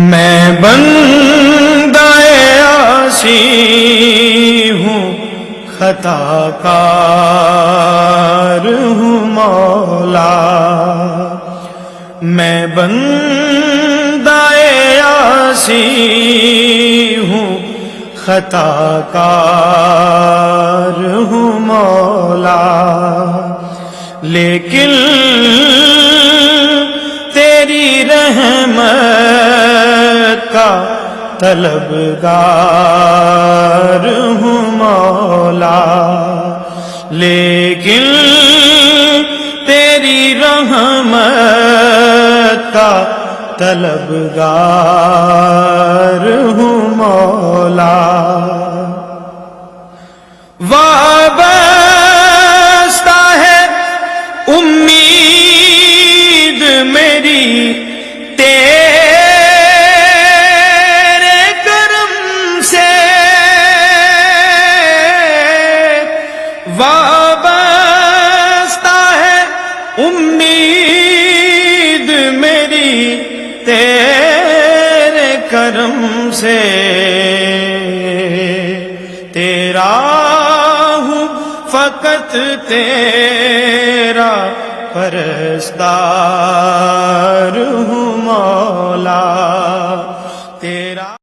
میں بندہ عاصی ہوں، خطا کار ہوں مولا، میں بندہ عاصی ہوں، خطا کار ہوں مولا، لیکن تیری رحمت کا طلبگار ہوں مولا، لیکن تیری رحمت کا طلبگار ہوں مولا۔ وابستہ ہے امید میری تیرے کرم سے، وابستہ ہے امید میری تیرے کرم سے، تیرا ہوں فقط تیرا پرستار ہوں مولا،